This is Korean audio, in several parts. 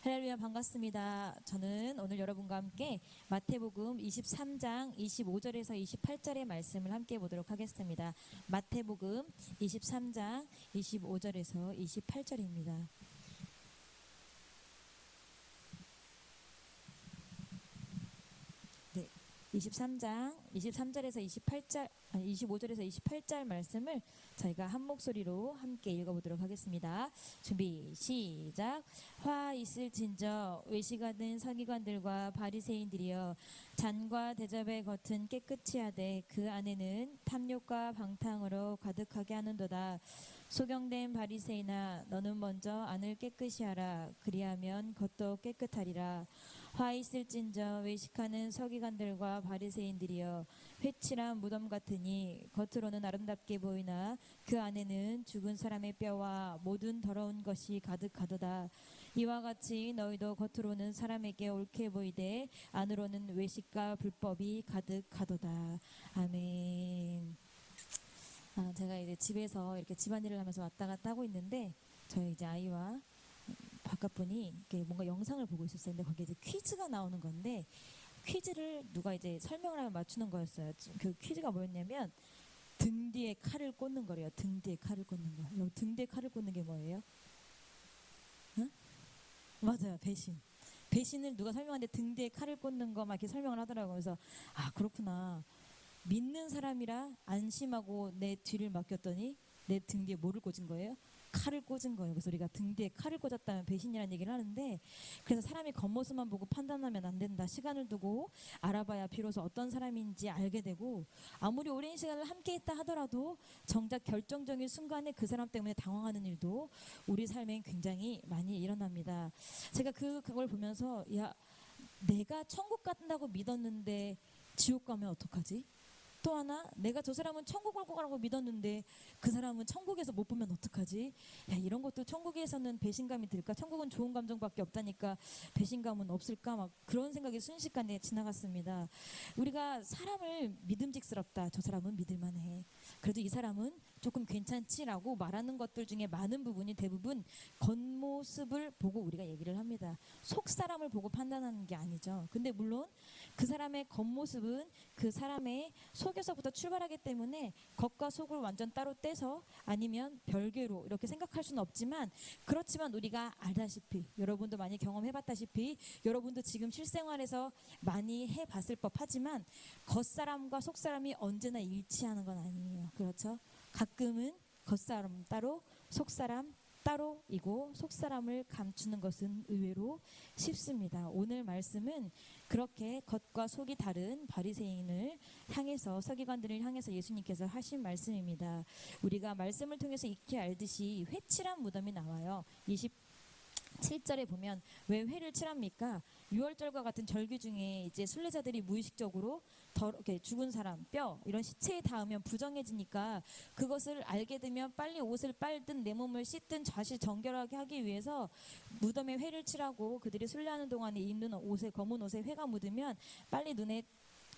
할렐루야, 반갑습니다. 저는 오늘 여러분과 함께 마태복음 23장 25절에서 28절의 말씀을 함께 보도록 하겠습니다. 마태복음 23장 25절에서 28절입니다. 23장 23절에서 28절 25절에서 28절 말씀을 저희가 한 목소리로 함께 읽어보도록 하겠습니다. 준비 시작. 화 있을진저 외식하는 서기관들과 바리새인들이여, 잔과 대접의 겉은 깨끗이 하되 그 안에는 탐욕과 방탕으로 가득하게 하는도다. 소경된 바리새인아, 너는 먼저 안을 깨끗이 하라. 그리하면 겉도 깨끗하리라. 화 있을진저 외식하는 서기관들과 바리새인들이여, 회칠한 무덤 같으니 겉으로는 아름답게 보이나 그 안에는 죽은 사람의 뼈와 모든 더러운 것이 가득하도다. 이와 같이 너희도 겉으로는 사람에게 옳게 보이되 안으로는 외식과 불법이 가득하도다. 아멘. 제가 이제 집에서 이렇게 집안일을 하면서 왔다 갔다 하고 있는데, 저희 이제 아이와 바깥분이 이렇게 뭔가 영상을 보고 있었어요. 근데 거기에 이제 퀴즈가 나오는 건데, 퀴즈를 누가 이제 설명을 하면 맞추는 거였어요. 그 퀴즈가 뭐였냐면, 등 뒤에 칼을 꽂는 거래요. 등 뒤에 칼을 꽂는 거. 여러분, 등 뒤에 칼을 꽂는 게 뭐예요? 응? 맞아요, 배신. 배신을 누가 설명하는데 등 뒤에 칼을 꽂는 거 막 이렇게 설명을 하더라고요. 그래서 그렇구나. 믿는 사람이라 안심하고 내 뒤를 맡겼더니 내 등 뒤에 뭐를 꽂은 거예요? 칼을 꽂은 거예요. 그래서 우리가 등 뒤에 칼을 꽂았다면 배신이라는 얘기를 하는데, 그래서 사람이 겉모습만 보고 판단하면 안 된다. 시간을 두고 알아봐야 비로소 어떤 사람인지 알게 되고, 아무리 오랜 시간을 함께 있다 하더라도 정작 결정적인 순간에 그 사람 때문에 당황하는 일도 우리 삶엔 굉장히 많이 일어납니다. 제가 그걸 보면서, 내가 천국 간다고 믿었는데 지옥 가면 어떡하지? 또 하나, 내가 저 사람은 천국 올 거라고 믿었는데 그 사람은 천국에서 못 보면 어떡하지? 이런 것도 천국에서는 배신감이 들까? 천국은 좋은 감정밖에 없다니까 배신감은 없을까? 막 그런 생각이 순식간에 지나갔습니다. 우리가 사람을 믿음직스럽다, 저 사람은 믿을만해, 그래도 이 사람은 조금 괜찮지라고 말하는 것들 중에 많은 부분이 대부분 겉모습을 보고 우리가 얘기를 합니다. 속 사람을 보고 판단하는 게 아니죠. 근데 물론 그 사람의 겉모습은 그 사람의 속에서부터 출발하기 때문에 겉과 속을 완전 따로 떼서 아니면 별개로 이렇게 생각할 수는 없지만, 그렇지만 우리가 알다시피, 여러분도 많이 경험해봤다시피, 여러분도 지금 실생활에서 많이 해봤을 법하지만 겉사람과 속사람이 언제나 일치하는 건 아니에요. 그렇죠? 가끔은 겉사람 따로 속사람 따로이고, 속사람을 감추는 것은 의외로 쉽습니다. 오늘 말씀은 그렇게 겉과 속이 다른 바리새인을 향해서, 서기관들을 향해서 예수님께서 하신 말씀입니다. 우리가 말씀을 통해서 익히 알듯이 회칠한 무덤이 나와요. 27절에 보면 왜 회를 칠합니까? 유월절과 같은 절기 중에 이제 순례자들이 무의식적으로 이렇게 죽은 사람 뼈 이런 시체에 닿으면 부정해지니까, 그것을 알게 되면 빨리 옷을 빨든 내 몸을 씻든 자신 정결하게 하기 위해서 무덤에 회를 칠하고, 그들이 순례하는 동안에 입는 옷에, 검은 옷에 회가 묻으면 빨리 눈에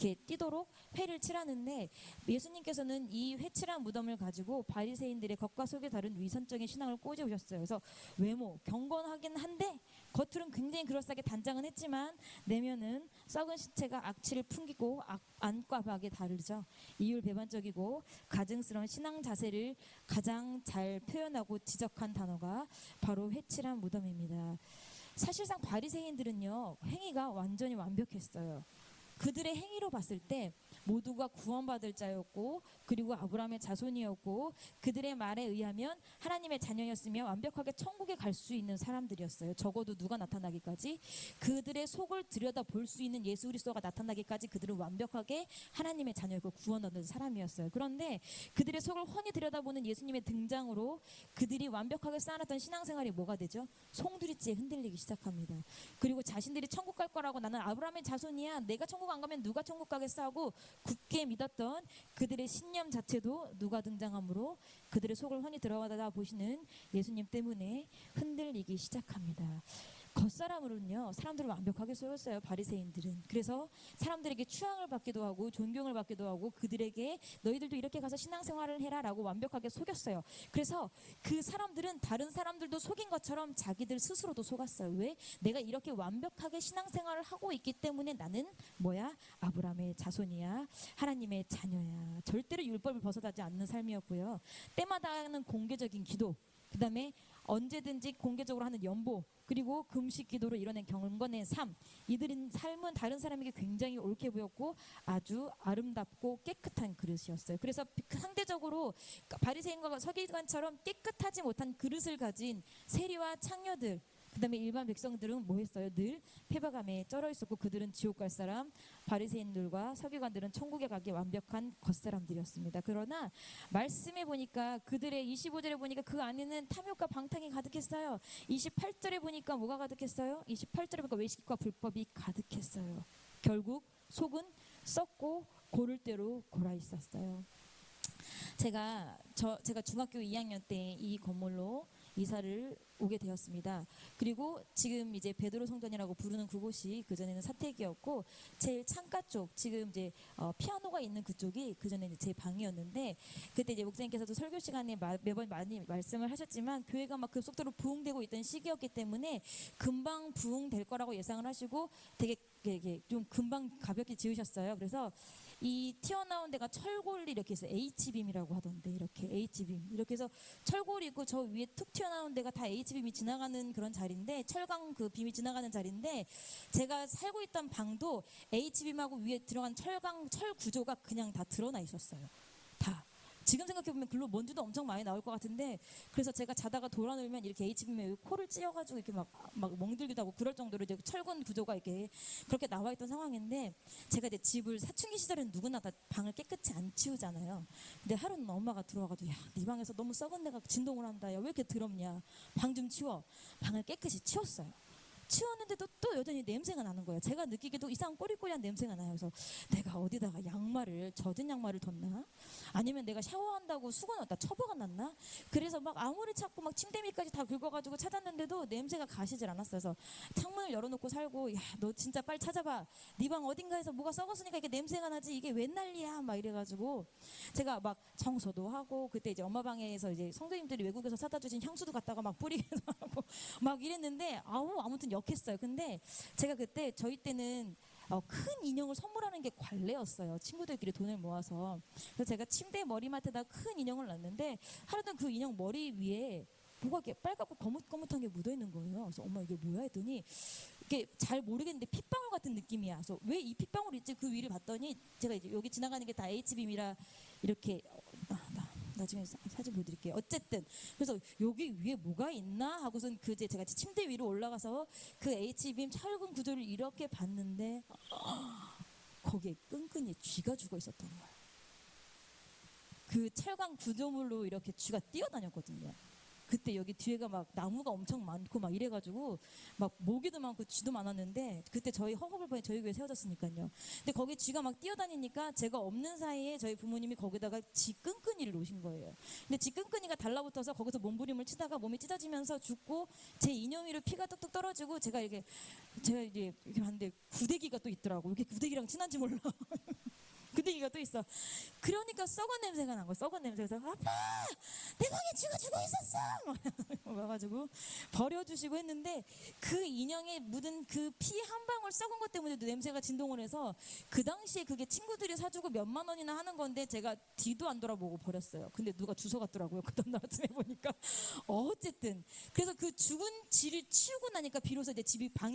이렇게 띄도록 회를 칠하는데, 예수님께서는 이 회칠한 무덤을 가지고 바리새인들의 겉과 속이 다른 위선적인 신앙을 꼬집으셨어요. 그래서 외모 경건하긴 한데 겉으로는 굉장히 그럴싸하게 단장은 했지만 내면은 썩은 시체가 악취를 풍기고 안과 밖이 다르죠. 이율배반적이고 가증스러운 신앙 자세를 가장 잘 표현하고 지적한 단어가 바로 회칠한 무덤입니다. 사실상 바리새인들은요, 행위가 완전히 완벽했어요. 그들의 행위로 봤을 때 모두가 구원받을 자였고, 그리고 아브라함의 자손이었고, 그들의 말에 의하면 하나님의 자녀였으며 완벽하게 천국에 갈 수 있는 사람들이었어요. 적어도 누가 나타나기까지, 그들의 속을 들여다볼 수 있는 예수 그리스도가 나타나기까지 그들은 완벽하게 하나님의 자녀였고 구원 얻는 사람이었어요. 그런데 그들의 속을 훤히 들여다보는 예수님의 등장으로 그들이 완벽하게 쌓아놨던 신앙생활이 뭐가 되죠? 송두리째 흔들리기 시작합니다. 그리고 자신들이 천국 갈 거라고, 나는 아브라함의 자손이야, 내가 천국 안 가면 누가 천국 가겠어 하고 굳게 믿었던 그들의 신념 자체도 누가 등장함으로 그들의 속을 훤히 들여다 보시는 예수님 때문에 흔들리기 시작합니다. 겉사람으로는요 사람들을 완벽하게 속였어요. 바리새인들은. 그래서 사람들에게 추앙을 받기도 하고 존경을 받기도 하고 그들에게 너희들도 이렇게 가서 신앙생활을 해라 라고 완벽하게 속였어요. 그래서 그 사람들은 다른 사람들도 속인 것처럼 자기들 스스로도 속았어요. 왜? 내가 이렇게 완벽하게 신앙생활을 하고 있기 때문에 나는 뭐야? 아브라함의 자손이야. 하나님의 자녀야. 절대로 율법을 벗어나지 않는 삶이었고요. 때마다 하는 공개적인 기도, 그 다음에 언제든지 공개적으로 하는 연보, 그리고 금식 기도로 이뤄낸 경건의 삶, 이들인 삶은 다른 사람에게 굉장히 옳게 보였고 아주 아름답고 깨끗한 그릇이었어요. 그래서 상대적으로 바리새인과 서기관처럼 깨끗하지 못한 그릇을 가진 세리와 창녀들, 그 다음에 일반 백성들은 뭐 했어요? 늘 패박감에 쩔어 있었고 그들은 지옥 갈 사람, 바리새인들과 서기관들은 천국에 가기 완벽한 겉사람들이었습니다. 그러나 말씀에 보니까 그들의 25절에 보니까 그 안에는 탐욕과 방탕이 가득했어요. 28절에 보니까 뭐가 가득했어요? 28절에 보니까 외식과 불법이 가득했어요. 결국 속은 썩고 고를 대로 골아 있었어요. 제가 중학교 2학년 때 이 건물로 이사를 오게 되었습니다. 그리고 지금 이제 베드로 성전이라고 부르는 그곳이 그전에는 사택이었고 제일 창가 쪽, 지금 이제 피아노가 있는 그쪽이 그전에는 제 방이었는데, 그때 이제 목사님께서도 설교 시간에 매번 많이 말씀을 하셨지만 교회가 막 급속도로 부흥되고 있던 시기였기 때문에 금방 부흥될 거라고 예상을 하시고 되게 좀 금방 가볍게 지으셨어요. 그래서 이 튀어나온 데가 철골이 이렇게 있어요. H빔이라고 하던데, 이렇게 H빔 이렇게 해서 철골이 있고 저 위에 툭 튀어나온 데가 다 H빔이 지나가는 그런 자리인데, 철강 그 빔이 지나가는 자리인데, 제가 살고 있던 방도 H빔하고 위에 들어간 철 구조가 그냥 다 드러나 있었어요. 다. 지금 생각해보면 글로 먼지도 엄청 많이 나올 것 같은데, 그래서 제가 자다가 돌아누우면 이렇게 H빔에 코를 찧어가지고 이렇게 막 멍들기도 하고 그럴 정도로 이제 철근 구조가 이렇게 그렇게 나와 있던 상황인데, 제가 이제 집을 사춘기 시절에는 누구나 다 방을 깨끗이 안 치우잖아요. 근데 하루는 엄마가 들어와가지고, 야, 네 방에서 너무 썩은 데가 진동을 한다. 야, 왜 이렇게 더럽냐? 방 좀 치워. 방을 깨끗이 치웠어요. 치웠는데도 또 여전히 냄새가 나는 거예요. 제가 느끼기도 이상한 꼬리꼬리한 냄새가 나요. 그래서 내가 어디다가 젖은 양말을 뒀나? 아니면 내가 샤워한다고 수건 어디다 처박아 놨나? 그래서 막 아무리 찾고 막 침대 밑까지 다 긁어가지고 찾았는데도 냄새가 가시질 않았어요. 그래서 창문을 열어놓고 살고, 야, 너 진짜 빨리 찾아봐. 네 방 어딘가에서 뭐가 썩었으니까 이게 냄새가 나지. 이게 웬 난리야? 막 이래가지고 제가 막 청소도 하고, 그때 이제 엄마 방에서 이제 성도님들이 외국에서 사다 주신 향수도 갖다가 막 뿌리기도 하고 막 이랬는데 아무튼 역했어요. 근데 제가 그때 저희 때는 큰 인형을 선물하는 게 관례였어요. 친구들끼리 돈을 모아서. 그래서 제가 침대 머리맡에다 큰 인형을 놨는데 하루는 그 인형 머리 위에 뭐가 이렇게 빨갛고 거뭇거뭇한 게 묻어 있는 거예요. 그래서 엄마 이게 뭐야 했더니 이게 잘 모르겠는데 핏방울 같은 느낌이야. 그래서 왜 이 핏방울이 있지? 그 위를 봤더니 제가 이제 여기 지나가는 게 다 H빔이라 이렇게 나중에 사진 보여드릴게요. 어쨌든 그래서 여기 위에 뭐가 있나 하고선 제가 침대 위로 올라가서 그 H빔 철근 구조를 이렇게 봤는데 거기에 끈끈이 쥐가 죽어 있었던 거예요. 그 철강 구조물로 이렇게 쥐가 뛰어다녔거든요. 그때 여기 뒤에가 막 나무가 엄청 많고 막 이래가지고 막 모기도 많고 쥐도 많았는데, 그때 저희 허허벌판에 저희 교회 세워졌으니까요. 근데 거기 쥐가 막 뛰어다니니까 제가 없는 사이에 저희 부모님이 거기다가 쥐 끈끈이를 놓으신 거예요. 근데 쥐 끈끈이가 달라붙어서 거기서 몸부림을 치다가 몸이 찢어지면서 죽고 제 인형 위로 피가 뚝뚝 떨어지고 제가 이제 이렇게 봤는데 구데기가 또 있더라고. 이렇게 구데기랑 친한지 몰라. 구데기가 또 있어. 그러니까 썩은 냄새가 난 거야. 썩은 냄새. 그래서 아빠, 내 방에 쥐가 죽어 있었어. 와가지고 버려주시고 했는데, 그 인형에 묻은 그 피 한 방울 썩은 것 때문에도 냄새가 진동을 해서 그 당시에 그게 친구들이 사주고 몇만 원이나 하는 건데 제가 뒤도 안 돌아보고 버렸어요. 근데 누가 주워갔더라고요. 그 다음 날 아침에 보니까. 어쨌든 그래서 그 죽은 쥐를 치우고 나니까 비로소 이제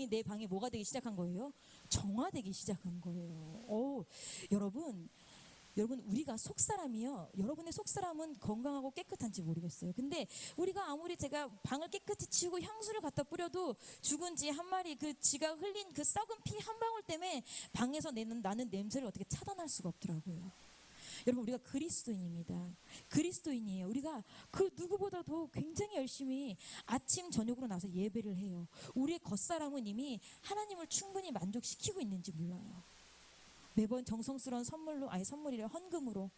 내 방이 뭐가 되기 시작한 거예요? 정화되기 시작한 거예요. 여러분 우리가 속사람이요. 여러분의 속사람은 건강하고 깨끗한지 모르겠어요. 근데 우리가 아무리 제가 방을 깨끗이 치우고 향수를 갖다 뿌려도 죽은 쥐 한 마리, 그 쥐가 흘린 그 썩은 피 한 방울 때문에 방에서 나는 냄새를 어떻게 차단할 수가 없더라고요. 여러분 우리가 그리스도인입니다. 그리스도인이에요. 우리가 그 누구보다도 굉장히 열심히 아침 저녁으로 나서 예배를 해요. 우리의 겉사람은 이미 하나님을 충분히 만족시키고 있는지 몰라요. 매번 정성스러운 선물이래 헌금으로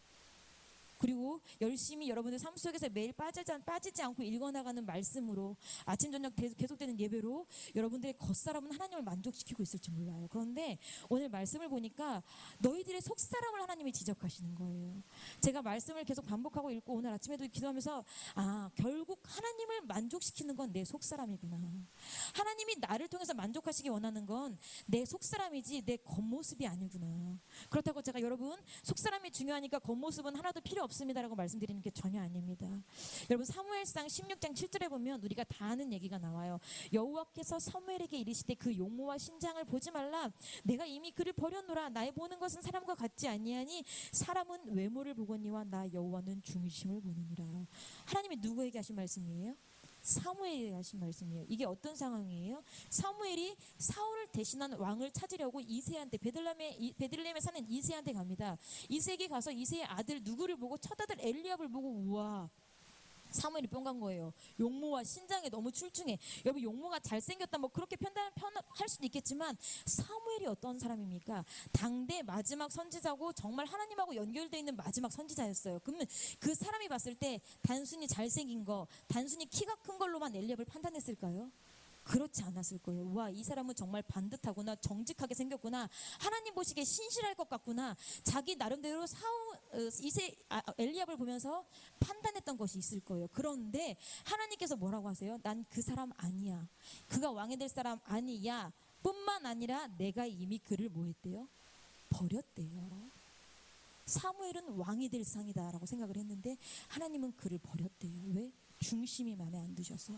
그리고 열심히 여러분들 삶 속에서 매일 빠지지 않고 읽어나가는 말씀으로 아침 저녁 계속되는 예배로 여러분들의 겉사람은 하나님을 만족시키고 있을지 몰라요. 그런데 오늘 말씀을 보니까 너희들의 속사람을 하나님이 지적하시는 거예요. 제가 말씀을 계속 반복하고 읽고 오늘 아침에도 기도하면서 결국 하나님을 만족시키는 건 내 속사람이구나. 하나님이 나를 통해서 만족하시기 원하는 건 내 속사람이지 내 겉모습이 아니구나. 그렇다고 제가 여러분 속사람이 중요하니까 겉모습은 하나도 필요 없습니다라고 말씀드리는 게 전혀 아닙니다. 여러분 사무엘상 16장 7절에 보면 우리가 다 아는 얘기가 나와요. 여호와께서 사무엘에게 이르시되 그 용모와 신장을 보지 말라. 내가 이미 그를 버렸노라. 나의 보는 것은 사람과 같지 아니하니 사람은 외모를 보거니와 나 여호와는 중심을 보느니라. 하나님이 누구에게 하신 말씀이에요? 사무엘에게 하신 말씀이에요. 이게 어떤 상황이에요? 사무엘이 사울을 대신한 왕을 찾으려고 이새한테 베들레헴에 사는 이새한테 갑니다. 이새에게 가서 이새의 아들 누구를 보고 첫 아들 엘리압을 보고 우와 사무엘이 뿅간 거예요. 용모와 신장에 너무 출중해. 여러분 용모가 잘생겼다 뭐 그렇게 편할 수도 있겠지만 사무엘이 어떤 사람입니까? 당대 마지막 선지자고 정말 하나님하고 연결되어 있는 마지막 선지자였어요. 그러면 그 사람이 봤을 때 단순히 잘생긴 거, 단순히 키가 큰 걸로만 엘리압을 판단했을까요? 그렇지 않았을 거예요. 와, 이 사람은 정말 반듯하구나, 정직하게 생겼구나, 하나님 보시기에 신실할 것 같구나. 자기 나름대로 엘리압을 보면서 판단했던 것이 있을 거예요. 그런데 하나님께서 뭐라고 하세요? 난 그 사람 아니야. 그가 왕이 될 사람 아니야. 뿐만 아니라 내가 이미 그를 뭐 했대요? 버렸대요. 사무엘은 왕이 될 상이다라고 생각을 했는데 하나님은 그를 버렸대요. 왜? 중심이 마음에 안 드셔서.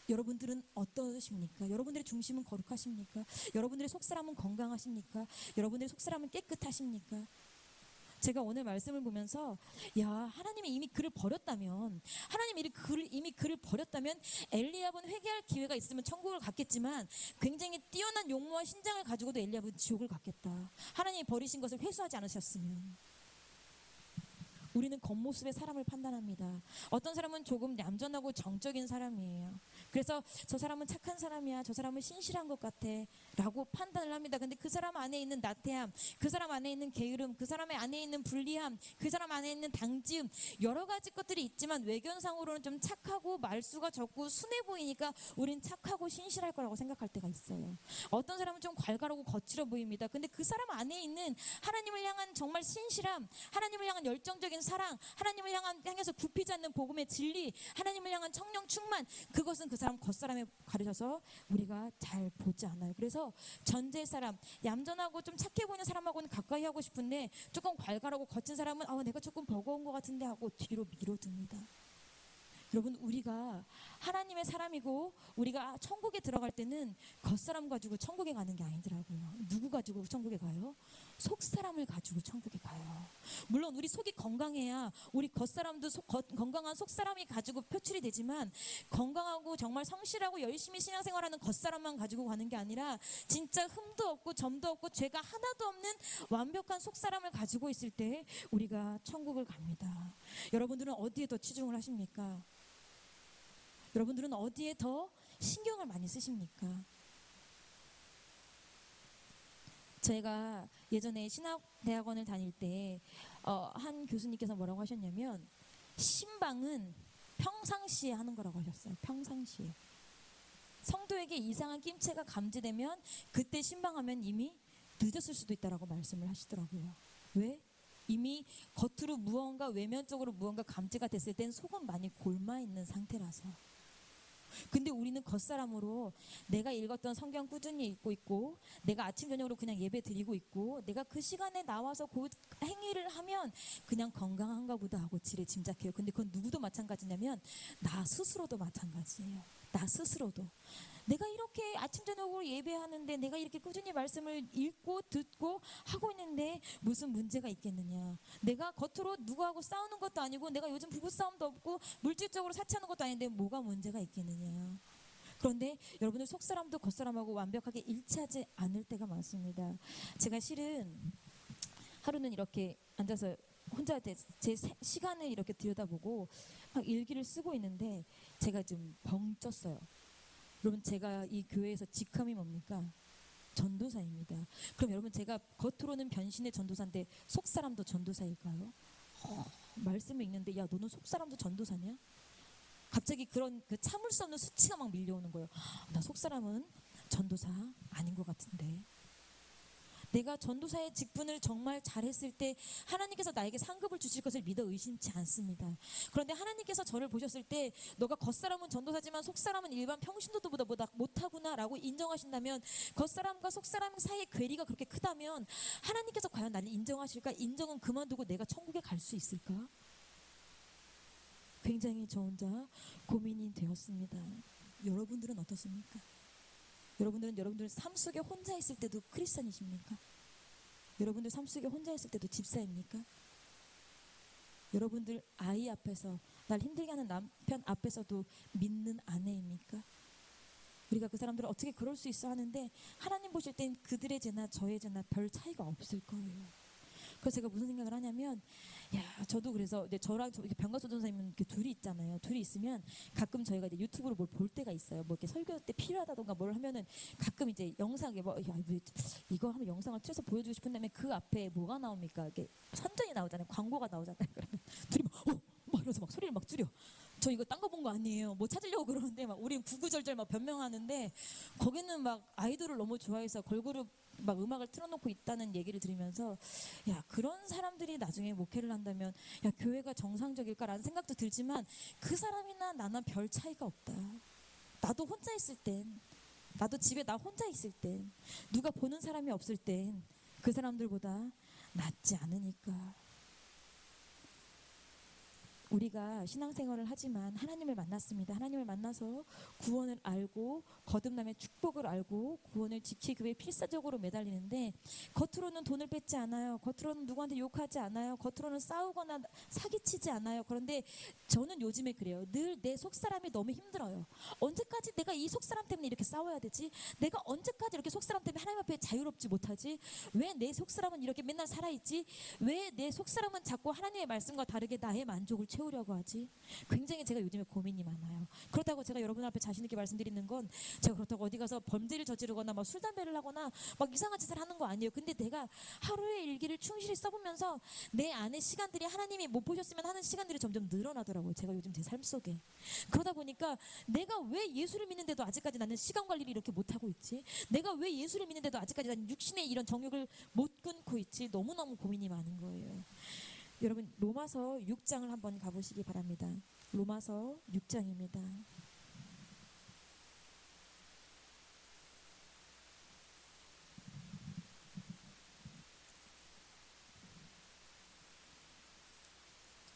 여러분들은 어떠십니까? 여러분들의 중심은 거룩하십니까? 여러분들의 속사람은 건강하십니까? 여러분들의 속사람은 깨끗하십니까? 제가 오늘 말씀을 보면서 하나님이 이미 그를 버렸다면 이미 그를 버렸다면 엘리압은 회개할 기회가 있으면 천국을 갔겠지만 굉장히 뛰어난 용모와 신장을 가지고도 엘리압은 지옥을 갔겠다. 하나님이 버리신 것을 회수하지 않으셨으면. 우리는 겉모습의 사람을 판단합니다. 어떤 사람은 조금 얌전하고 정적인 사람이에요. 그래서 저 사람은 착한 사람이야, 저 사람은 신실한 것 같아 라고 판단을 합니다. 근데 그 사람 안에 있는 나태함, 그 사람 안에 있는 게으름, 그 사람의 안에 있는 불리함, 그 사람 안에 있는 당지음, 여러 가지 것들이 있지만 외견상으로는 좀 착하고 말수가 적고 순해 보이니까 우린 착하고 신실할 거라고 생각할 때가 있어요. 어떤 사람은 좀 괄괄하고 거칠어 보입니다. 근데 그 사람 안에 있는 하나님을 향한 정말 신실함, 하나님을 향한 열정적인 사랑, 하나님을 향해서 굽히지 않는 복음의 진리, 하나님을 향한 성령 충만, 그것은 그 사람 겉사람에 가려져서 우리가 잘 보지 않아요. 그래서 전제 사람, 얌전하고 좀 착해 보이는 사람하고는 가까이 하고 싶은데 조금 괄괄하고 거친 사람은 내가 조금 버거운 것 같은데 하고 뒤로 밀어둡니다. 여러분 우리가 하나님의 사람이고 우리가 천국에 들어갈 때는 겉사람 가지고 천국에 가는 게 아니더라고요. 누구 가지고 천국에 가요? 속사람을 가지고 천국에 가요. 물론 우리 속이 건강해야 우리 겉사람도 건강한 속사람이 가지고 표출이 되지만 건강하고 정말 성실하고 열심히 신앙생활하는 겉사람만 가지고 가는 게 아니라 진짜 흠도 없고 점도 없고 죄가 하나도 없는 완벽한 속사람을 가지고 있을 때 우리가 천국을 갑니다. 여러분들은 어디에 더 치중을 하십니까? 여러분들은 어디에 더 신경을 많이 쓰십니까? 제가 예전에 신학대학원을 다닐 때 한 교수님께서 뭐라고 하셨냐면 신방은 평상시에 하는 거라고 하셨어요. 평상시에. 성도에게 이상한 낌새가 감지되면 그때 신방하면 이미 늦었을 수도 있다라고 말씀을 하시더라고요. 왜? 이미 겉으로 무언가 외면적으로 무언가 감지가 됐을 땐 속은 많이 골마 있는 상태라서. 근데 우리는 겉사람으로 내가 읽었던 성경 꾸준히 읽고 있고 내가 아침 저녁으로 그냥 예배 드리고 있고 내가 그 시간에 나와서 그 행위를 하면 그냥 건강한가 보다 하고 지레 짐작해요. 근데 그건 누구도 마찬가지냐면 나 스스로도 마찬가지예요. 나 스스로도 내가 이렇게 아침 저녁으로 예배하는데 내가 이렇게 꾸준히 말씀을 읽고 듣고 하고 있는데 무슨 문제가 있겠느냐. 내가 겉으로 누구하고 싸우는 것도 아니고 내가 요즘 부부싸움도 없고 물질적으로 사치하는 것도 아닌데 뭐가 문제가 있겠느냐. 그런데 여러분들 속사람도 겉사람하고 완벽하게 일치하지 않을 때가 많습니다. 제가 실은 하루는 이렇게 앉아서 혼자 제 시간을 이렇게 들여다보고 막 일기를 쓰고 있는데 제가 좀 벙쪘어요. 여러분 제가 이 교회에서 직함이 뭡니까? 전도사입니다. 그럼 여러분 제가 겉으로는 변신의 전도사인데 속사람도 전도사일까요? 말씀이 있는데 야 너는 속사람도 전도사냐? 갑자기 그런 그 참을 수 없는 수치가 막 밀려오는 거예요. 나 속사람은 전도사 아닌 것 같은데. 내가 전도사의 직분을 정말 잘했을 때 하나님께서 나에게 상급을 주실 것을 믿어 의심치 않습니다. 그런데 하나님께서 저를 보셨을 때 너가 겉사람은 전도사지만 속사람은 일반 평신도들보다 못하구나 라고 인정하신다면, 겉사람과 속사람 사이의 괴리가 그렇게 크다면 하나님께서 과연 나를 인정하실까? 인정은 그만두고 내가 천국에 갈 수 있을까? 굉장히 저 혼자 고민이 되었습니다. 여러분들은 어떻습니까? 여러분들 삶 속에 혼자 있을 때도 크리스찬이십니까? 여러분들 삶 속에 혼자 있을 때도 집사입니까? 여러분들 아이 앞에서, 날 힘들게 하는 남편 앞에서도 믿는 아내입니까? 우리가 그 사람들을 어떻게 그럴 수 있어 하는데, 하나님 보실 땐 그들의 죄나 저의 죄나 별 차이가 없을 거예요. 그래서 제가 무슨 생각을 하냐면, 야 저도 그래서 이제 저랑 병가수 전사님은 이렇게 둘이 있잖아요. 둘이 있으면 가끔 저희가 이제 유튜브로 뭘 볼 때가 있어요. 뭐 이렇게 설교 때 필요하다던가 뭘 하면은 가끔 이제 영상에 뭐 야, 이거 한번 영상을 틀어서 보여주고 싶은데 그 앞에 뭐가 나옵니까? 이게 선전이 나오잖아요. 광고가 나오잖아요. 그러면 둘이 막 이러면서 막 소리를 막 줄여. 저 이거 딴 거 본 거 아니에요. 뭐 찾으려고 그러는데 막 우리 구구절절 막 변명하는데, 거기는 막 아이돌을 너무 좋아해서 걸그룹 막 음악을 틀어놓고 있다는 얘기를 들으면서, 야 그런 사람들이 나중에 목회를 한다면 야 교회가 정상적일까라는 생각도 들지만, 그 사람이나 나나 별 차이가 없다. 나도 혼자 있을 땐, 나도 집에 나 혼자 있을 땐, 누가 보는 사람이 없을 땐 그 사람들보다 낫지 않으니까. 우리가 신앙생활을 하지만 하나님을 만났습니다. 하나님을 만나서 구원을 알고 거듭남의 축복을 알고 구원을 지키기 위해 필사적으로 매달리는데, 겉으로는 돈을 뺏지 않아요. 겉으로는 누구한테 욕하지 않아요. 겉으로는 싸우거나 사기치지 않아요. 그런데 저는 요즘에 그래요. 늘 내 속사람이 너무 힘들어요. 언제까지 내가 이 속사람 때문에 이렇게 싸워야 되지? 내가 언제까지 이렇게 속사람 때문에 하나님 앞에 자유롭지 못하지? 왜 내 속사람은 이렇게 맨날 살아있지? 왜 내 속사람은 자꾸 하나님의 말씀과 다르게 나의 만족을 채우려고 하지? 굉장히 제가 요즘에 고민이 많아요. 그렇다고 제가 여러분 앞에 자신 있게 말씀드리는 건, 제가 그렇다고 어디 가서 범죄를 저지르거나 막 술 담배를 하거나 막 이상한 짓을 하는 거 아니에요. 근데 내가 하루의 일기를 충실히 써보면서 내 안에 시간들이 하나님이 못 보셨으면 하는 시간들이 점점 늘어나더라고요. 제가 요즘 제 삶 속에. 그러다 보니까 내가 왜 예수를 믿는데도 아직까지 나는 시간 관리를 이렇게 못하고 있지? 내가 왜 예수를 믿는데도 아직까지 나는 육신의 이런 정욕을 못 끊고 있지? 너무너무 고민이 많은 거예요. 여러분 로마서 6장을 한번 가보시기 바랍니다. 로마서 6장입니다.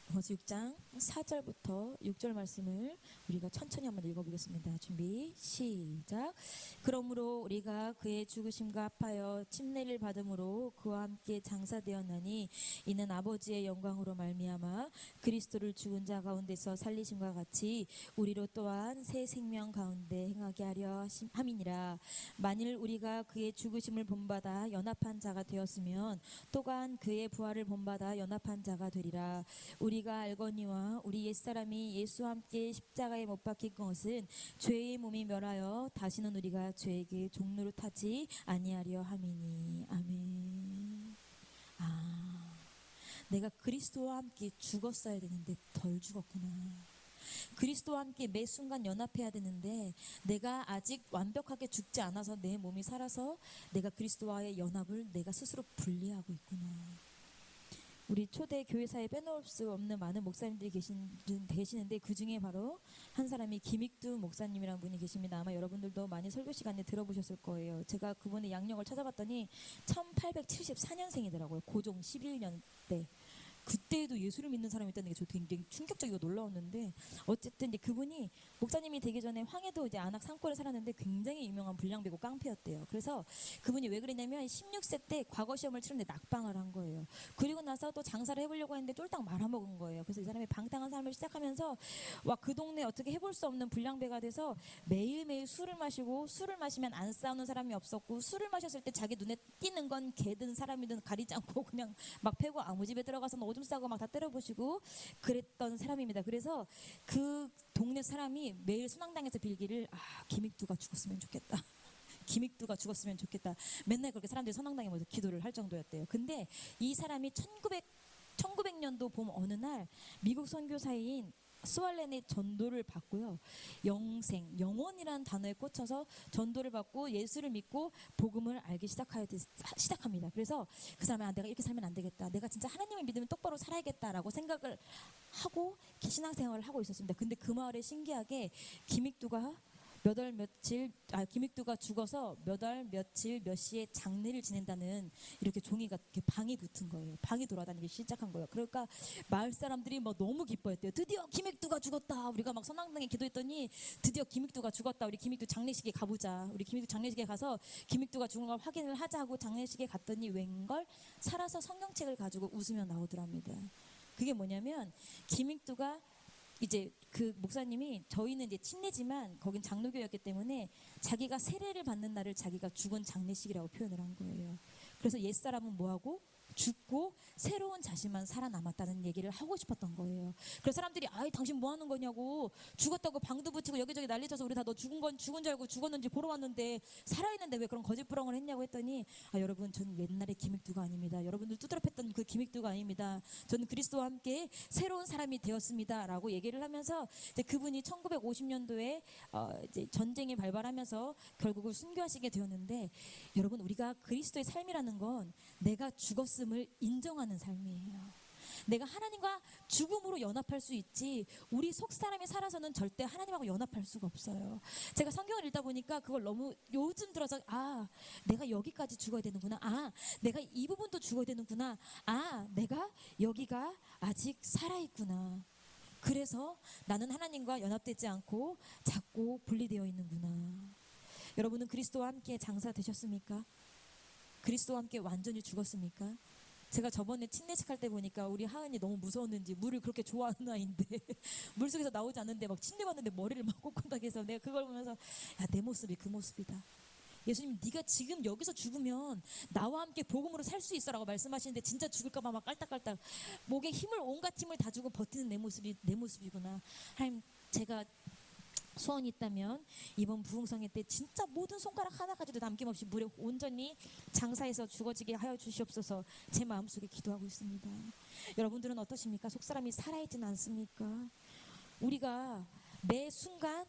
로마서 6장 4절부터 6절 말씀을 우리가 천천히 한번 읽어보겠습니다. 준비 시작. 그러므로 우리가 그의 죽으심과 합하여 침례를 받음으로 그와 함께 장사되었나니, 이는 아버지의 영광으로 말미암아 그리스도를 죽은 자 가운데서 살리심과 같이 우리로 또한 새 생명 가운데 행하게 하려 함이니라. 만일 우리가 그의 죽으심을 본받아 연합한 자가 되었으면 또한 그의 부활을 본받아 연합한 자가 되리라. 우리가 알거니와 우리 옛사람이 예수와 함께 십자가에 못 박힌 것은 죄의 몸이 멸하여 다시는 우리가 죄에게 종로를 타지 아니하려 함이니. 아멘. 내가 그리스도와 함께 죽었어야 되는데 덜 죽었구나. 그리스도와 함께 매 순간 연합해야 되는데 내가 아직 완벽하게 죽지 않아서 내 몸이 살아서 내가 그리스도와의 연합을 내가 스스로 분리하고 있구나. 우리 초대 교회사에 빼놓을 수 없는 많은 목사님들이 계시는데 그 중에 바로 한 사람이 김익두 목사님이라는 분이 계십니다. 아마 여러분들도 많이 설교 시간에 들어보셨을 거예요. 제가 그분의 양력을 찾아봤더니 1874년생이더라고요. 고종 11년 때. 그때에도 예수를 믿는 사람이 있다는 게 저 굉장히 충격적이고 놀라웠는데, 어쨌든 이제 그분이 목사님이 되기 전에 황해도 이제 안악 산골에 살았는데 굉장히 유명한 불량배고 깡패였대요. 그래서 그분이 왜 그랬냐면 16세 때 과거 시험을 치는데 낙방을 한 거예요. 그리고 나서 또 장사를 해보려고 했는데 쫄딱 말아먹은 거예요. 그래서 이 사람이 방탕한 삶을 시작하면서 와 그 동네 어떻게 해볼 수 없는 불량배가 돼서 매일매일 술을 마시고, 술을 마시면 안 싸우는 사람이 없었고, 술을 마셨을 때 자기 눈에 띄는 건 개든 사람이든 가리지 않고 그냥 막 패고 아무 집에 들어가서 오줌 싸고 막 다 때려부시고 그랬던 사람입니다. 그래서 그 동네 사람이 매일 순항당에서 빌기를, 김익두가 죽었으면 좋겠다. 김익두가 죽었으면 좋겠다. 맨날 그렇게 사람들이 선왕당에 모여서 기도를 할 정도였대요. 근데 이 사람이 1900년도 봄 어느 날 미국 선교사인 스왈렌의 전도를 받고요. 영원이라는 단어에 꽂혀서 전도를 받고 예수를 믿고 복음을 알기 시작합니다. 그래서 그 사람은 내가 이렇게 살면 안 되겠다. 내가 진짜 하나님을 믿으면 똑바로 살아야겠다라고 생각을 하고 신앙생활을 하고 있었습니다. 근데 그 마을에 신기하게 기믹두가 기믹두가 죽어서 몇 월 며칠 몇 시에 장례를 지낸다는 이렇게 종이가 이렇게 방이 붙은 거예요. 방이 돌아다니기 시작한 거예요. 그러니까 마을 사람들이 막 너무 기뻐했대요. 드디어 기믹두가 죽었다. 우리가 막 선왕당에 기도했더니 드디어 기믹두가 죽었다. 우리 기믹두 장례식에 가보자. 우리 기믹두 장례식에 가서 기믹두가 죽은 걸 확인을 하자고 장례식에 갔더니 웬걸 살아서 성경책을 가지고 웃으며 나오더랍니다. 그게 뭐냐면 기믹두가 이제 그 목사님이 저희는 이제 침례지만 거긴 장로교였기 때문에 자기가 세례를 받는 날을 자기가 죽은 장례식이라고 표현을 한 거예요. 그래서 옛사람은 뭐하고 죽고 새로운 자신만 살아남았다는 얘기를 하고 싶었던 거예요. 그래서 사람들이 아이 당신 뭐 하는 거냐고 죽었다고 방도 붙이고 여기저기 난리쳐서 우리 다 너 죽은 줄 알고 죽었는지 보러 왔는데 살아있는데 왜 그런 거짓부렁을 했냐고 했더니 여러분 저는 옛날의 기믹두가 아닙니다. 여러분들 두드러팼던 그 기믹두가 아닙니다. 저는 그리스도와 함께 새로운 사람이 되었습니다 라고 얘기를 하면서 이제 그분이 1950년도에 이제 전쟁이 발발하면서 결국은 순교하시게 되었는데 여러분 우리가 그리스도의 삶이라는 건 내가 죽었음을 인정하는 삶이에요. 내가 하나님과 죽음으로 연합할 수 있지 우리 속사람이 살아서는 절대 하나님하고 연합할 수가 없어요. 제가 성경을 읽다 보니까 그걸 너무 요즘 들어서 내가 여기까지 죽어야 되는구나. 내가 이 부분도 죽어야 되는구나. 내가 여기가 아직 살아있구나. 그래서 나는 하나님과 연합되지 않고 자꾸 분리되어 있는구나. 여러분은 그리스도와 함께 장사 되셨습니까? 그리스도와 함께 완전히 죽었습니까? 제가 저번에 침례식 할 때 보니까 우리 하은이 너무 무서웠는지 물을 그렇게 좋아하는 아이인데 물속에서 나오지 않는데 막 침례 받는데 머리를 막 꼿꼿하게 해서 내가 그걸 보면서 내 모습이 그 모습이다. 예수님 네가 지금 여기서 죽으면 나와 함께 복음으로 살 수 있어라고 말씀하시는데 진짜 죽을까 봐 막 깔딱깔딱 목에 온갖 힘을 다 주고 버티는 내 모습이구나. 하나님 제가 소원이 있다면 이번 부흥성회 때 진짜 모든 손가락 하나까지도 남김없이 물에 온전히 장사해서 죽어지게 하여 주시옵소서. 제 마음속에 기도하고 있습니다. 여러분들은 어떠십니까? 속사람이 살아있지는 않습니까? 우리가 매 순간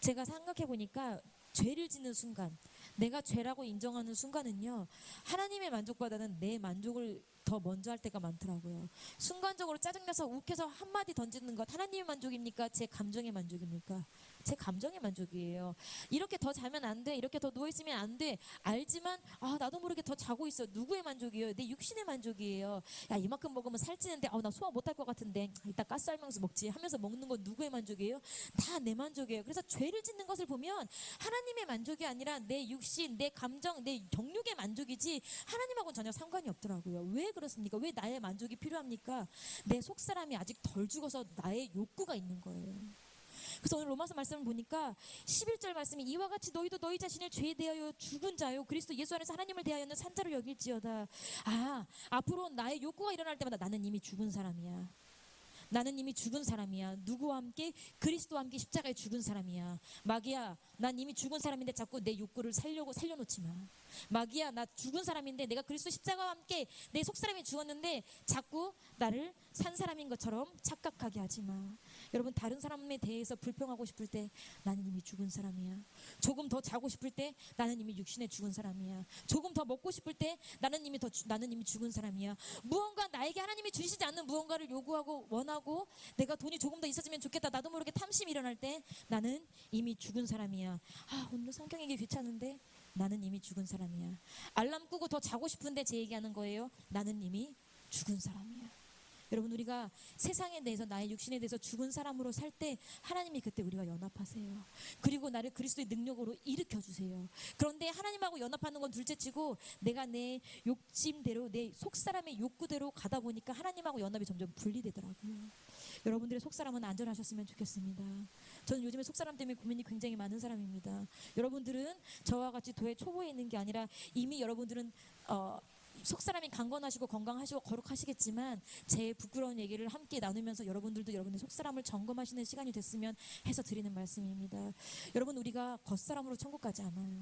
제가 생각해 보니까 죄를 짓는 순간 내가 죄라고 인정하는 순간은요 하나님의 만족보다는 내 만족을 더 먼저 할 때가 많더라고요. 순간적으로 짜증나서 욱해서 한마디 던지는 것 하나님의 만족입니까? 제 감정의 만족입니까? 제 감정의 만족이에요. 이렇게 더 자면 안 돼. 이렇게 더 누워있으면 안 돼. 알지만 나도 모르게 더 자고 있어. 누구의 만족이에요? 내 육신의 만족이에요. 이만큼 먹으면 살찌는데 나 소화 못할 것 같은데 이따 가스알명수 먹지 하면서 먹는 건 누구의 만족이에요? 다 내 만족이에요. 그래서 죄를 짓는 것을 보면 하나님의 만족이 아니라 내 육신, 내 감정, 내 정욕의 만족이지 하나님하고는 전혀 상관이 없더라고요. 왜 그렇습니까? 왜 나의 만족이 필요합니까? 내 속사람이 아직 덜 죽어서 나의 욕구가 있는 거예요. 그래서 오늘 로마서 말씀을 보니까 11절 말씀이 이와 같이 너희도 너희 자신을 죄에 대하여 죽은 자요 그리스도 예수 안에서 하나님을 대하여는 산자로 여길지어다. 앞으로 나의 욕구가 일어날 때마다 나는 이미 죽은 사람이야. 나는 이미 죽은 사람이야. 누구와 함께? 그리스도와 함께 십자가에 죽은 사람이야. 마귀야, 난 이미 죽은 사람인데 자꾸 내 욕구를 살려놓지 마. 마귀야, 나 죽은 사람인데 내가 그리스도 십자가와 함께 내 속사람이 죽었는데 자꾸 나를 산 사람인 것처럼 착각하게 하지 마. 여러분 다른 사람에 대해서 불평하고 싶을 때 나는 이미 죽은 사람이야. 조금 더 자고 싶을 때 나는 이미 육신에 죽은 사람이야. 조금 더 먹고 싶을 때 나는 이미 죽은 사람이야. 무언가 나에게 하나님이 주시지 않는 무언가를 요구하고 원하고 내가 돈이 조금 더 있었으면 좋겠다. 나도 모르게 탐심이 일어날 때 나는 이미 죽은 사람이야. 오늘 성경 얘기 귀찮은데 나는 이미 죽은 사람이야. 알람 끄고 더 자고 싶은데 제 얘기하는 거예요. 나는 이미 죽은 사람이야. 여러분 우리가 세상에 대해서 나의 육신에 대해서 죽은 사람으로 살 때 하나님이 그때 우리가 연합하세요. 그리고 나를 그리스도의 능력으로 일으켜주세요. 그런데 하나님하고 연합하는 건 둘째치고 내가 내 욕심대로 내 속사람의 욕구대로 가다 보니까 하나님하고 연합이 점점 분리되더라고요. 여러분들의 속사람은 안전하셨으면 좋겠습니다. 저는 요즘에 속사람 때문에 고민이 굉장히 많은 사람입니다. 여러분들은 저와 같이 도의 초보에 있는 게 아니라 이미 여러분들은 속사람이 강건하시고 건강하시고 거룩하시겠지만 제 부끄러운 얘기를 함께 나누면서 여러분들도 여러분의 속사람을 점검하시는 시간이 됐으면 해서 드리는 말씀입니다. 여러분, 우리가 겉사람으로 천국 가지 않아요.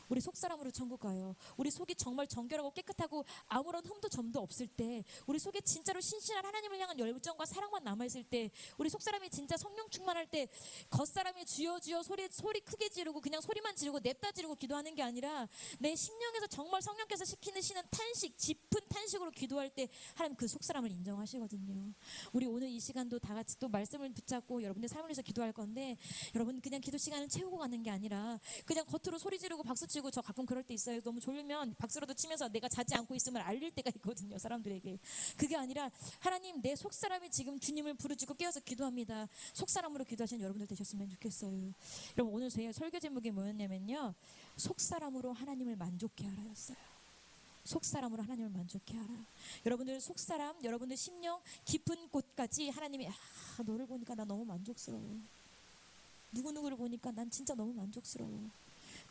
우리 속사람으로 천국 가요. 우리 속이 정말 정결하고 깨끗하고 아무런 흠도 점도 없을 때, 우리 속에 진짜로 신실한 하나님을 향한 열정과 사랑만 남아있을 때, 우리 속사람이 진짜 성령 충만할 때, 겉사람이 주여 주여 소리 크게 지르고 그냥 소리만 지르고 냅다 지르고 기도하는 게 아니라 내 심령에서 정말 성령께서 시키는 탄식, 깊은 탄식으로 기도할 때 하나님 그 속사람을 인정하시거든요. 우리 오늘 이 시간도 다 같이 또 말씀을 붙잡고 여러분들 삶을 위해서 기도할 건데, 여러분 그냥 기도 시간을 채우고 가는 게 아니라 그냥 겉으로 소리 지르고 박수 치고, 저 가끔 그럴 때 있어요. 너무 졸리면 박수라도 치면서 내가 자지 않고 있음을 알릴 때가 있거든요, 사람들에게. 그게 아니라 하나님, 내 속사람이 지금 주님을 부르짖고 깨어서 기도합니다. 속사람으로 기도하시는 여러분들 되셨으면 좋겠어요. 여러분, 오늘 저희 설교 제목이 뭐였냐면요, 속사람으로 하나님을 만족케 하라였어요. 속사람으로 하나님을 만족케 하라. 여러분들 속사람, 여러분들 심령 깊은 곳까지 하나님이 너를 보니까 나 너무 만족스러워. 누구누구를 보니까 난 진짜 너무 만족스러워.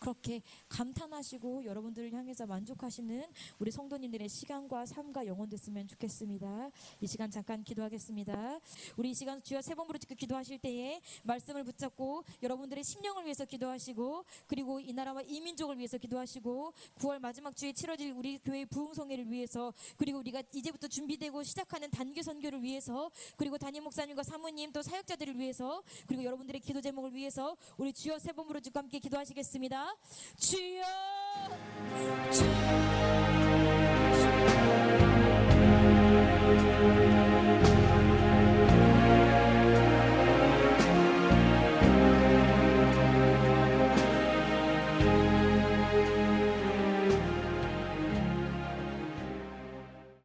그렇게 감탄하시고 여러분들을 향해서 만족하시는 우리 성도님들의 시간과 삶과 영혼 됐으면 좋겠습니다. 이 시간 잠깐 기도하겠습니다. 우리 이 시간 주여 세 번 부르짖고 기도하실 때에 말씀을 붙잡고 여러분들의 심령을 위해서 기도하시고, 그리고 이 나라와 이 민족을 위해서 기도하시고, 9월 마지막 주에 치러질 우리 교회 부흥성회를 위해서, 그리고 우리가 이제부터 준비되고 시작하는 단기 선교를 위해서, 그리고 담임 목사님과 사모님 또 사역자들을 위해서, 그리고 여러분들의 기도 제목을 위해서 우리 주여 세 번 부르짖고 함께 기도하시겠습니다. 주여, 주여.